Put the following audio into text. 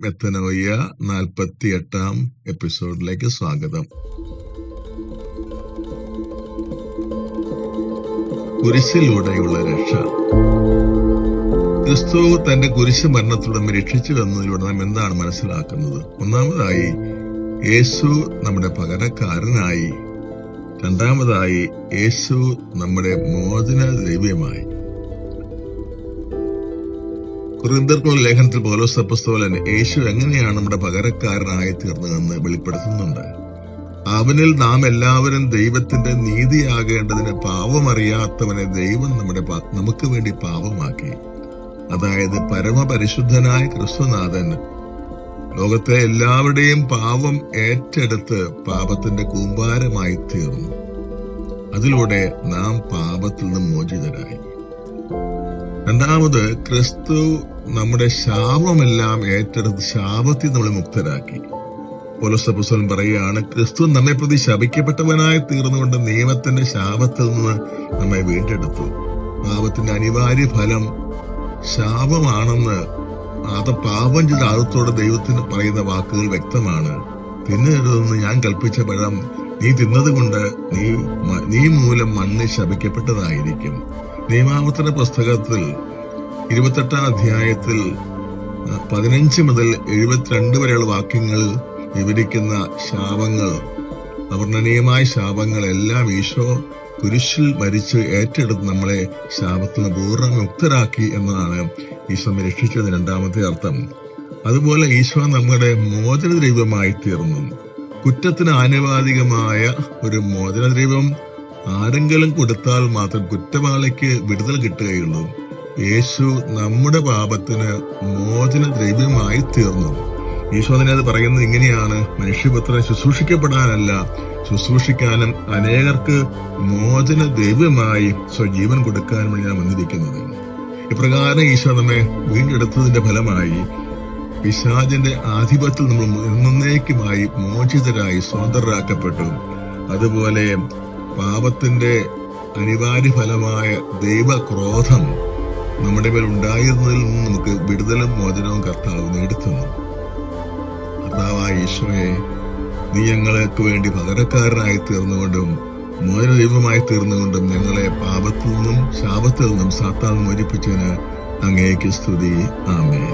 മെത്തനോയ്യ 48-ാം എപ്പിസോഡിലേക്ക് സ്വാഗതം. കുരിശിലൂടെയുള്ള രക്ഷ. ക്രിസ്തു തന്റെ കുരിശ് മരണത്തിലൂടെ നമ്മെ രക്ഷിച്ചു എന്നതിലൂടെ നാം എന്താണ് മനസ്സിലാക്കുന്നത്? ഒന്നാമതായി, യേശു നമ്മുടെ പകരക്കാരനായി. രണ്ടാമതായി, യേശു നമ്മുടെ മോചന ദ്രവ്യമായി. കൊരിന്ത്യർക്കുള്ള ലേഖനത്തിൽ പൗലോസ് അപ്പോസ്തലൻ യേശു എങ്ങനെയാണ് നമ്മുടെ പകരക്കാരനായി തീർന്നതെന്ന് വെളിപ്പെടുത്തുന്നുണ്ട്. അവനിൽ നാം എല്ലാവരും ദൈവത്തിന്റെ നീതിയാകേണ്ടതിന് പാവമറിയാത്തവനെ ദൈവം നമുക്ക് വേണ്ടി പാവമാക്കി. അതായത് പരമപരിശുദ്ധനായ ക്രിസ്തുനാഥൻ ലോകത്തെ എല്ലാവരുടെയും പാവം ഏറ്റെടുത്ത് പാപത്തിന്റെ കൂമ്പാരമായി തീർന്നു. അതിലൂടെ നാം പാപത്തിൽ നിന്ന് മോചിതരായി. രണ്ടാമത്, ക്രിസ്തു നമ്മുടെ ശാപമെല്ലാം ഏറ്റെടുത്ത് ശാപത്തിൽ നമ്മളെ മുക്തരാക്കി. പൗലോസ് അപ്പോസ്തലൻ പറയുകയാണ്, ക്രിസ്തു നമ്മെ പ്രതി ശപിക്കപ്പെട്ടവനായി തീർന്നുകൊണ്ട് നിയമത്തിന്റെ ശാപത്തിൽ നിന്ന് നമ്മെ വീണ്ടെടുത്തു. പാപത്തിന്റെ അനിവാര്യ ഫലം ശാപമാണെന്ന് പാപം ചെയ്ത ആദത്തോടെ ദൈവത്തിന് പറയുന്ന വാക്കുകൾ വ്യക്തമാണ്. തിന്നരുതെന്ന് ഞാൻ കൽപ്പിച്ച പഴം നീ തിന്നതുകൊണ്ട് നീ മൂലം മണ്ണിൽ ശപിക്കപ്പെട്ടതായിരിക്കും. നിയമാവർത്തന പുസ്തകത്തിൽ 28-ാം അധ്യായത്തിൽ 15 മുതൽ 72 വരെയുള്ള വാക്യങ്ങൾ വിവരിക്കുന്ന ശാപങ്ങൾ, അവർണ്ണനീയമായ ശാപങ്ങളെല്ലാം ഈശോ കുരിശിൽ മരിച്ച് ഏറ്റെടുത്ത് നമ്മളെ ശാപത്തിൽ നിന്ന് പൂർണ്ണ മുക്തരാക്കി എന്നതാണ് ഈശോ രക്ഷിച്ചത് രണ്ടാമത്തെ അർത്ഥം. അതുപോലെ ഈശോ നമ്മുടെ മോചനദ്രവ്യമായി തീർന്നു. കുറ്റത്തിന് ആനുപാതികമായ ഒരു മോചനദ്രവ്യം ആരെങ്കിലും കൊടുത്താൽ മാത്രം കുറ്റവാളിക്ക് വിടുതൽ കിട്ടുകയുള്ളൂ. യേശു നമ്മുടെ പാപത്തിന് മോചനദ്രവ്യമായി തീർന്നു. ഈശോ തന്നെ അത് പറയുന്നത് ഇങ്ങനെയാണ്: മനുഷ്യപുത്രൻ ശുശ്രൂഷിക്കപ്പെടാനല്ല, ശുശ്രൂഷിക്കാനും അനേകർക്ക് മോചനദ്രവ്യമായി സ്വജീവൻ കൊടുക്കാനും ഞാൻ വന്നിരിക്കുന്നത്. ഇപ്രകാരം ഈശോ നമ്മെ വീണ്ടെടുത്തതിന്റെ ഫലമായി പിശാചിന്റെ ആധിപത്യത്തിൽ നമ്മൾ എന്നേക്കുമായി മോചിതരായി സ്വതന്ത്രരാക്കപ്പെട്ടു. അതുപോലെ പാപത്തിന്റെ അനിവാര്യ ഫലമായ ദൈവക്രോധം നമ്മുടെ മേൽ ഉണ്ടായിരുന്നതിൽ നിന്ന് നമുക്ക് വിടുതലും മോചനവും കർത്താവ് നേടിത്തന്നു. കർത്താവായ ഈശോയെ, നീ ഞങ്ങൾക്ക് വേണ്ടി പകരക്കാരനായി തീർന്നുകൊണ്ടും മോചന ദൈവമായി തീർന്നുകൊണ്ടും ഞങ്ങളെ പാപത്തിൽ നിന്നും ശാപത്തിൽ നിന്നും സാത്താൻ മോചിപ്പിച്ചതിന് അങ്ങേക്ക് സ്തുതി. ആമേൻ.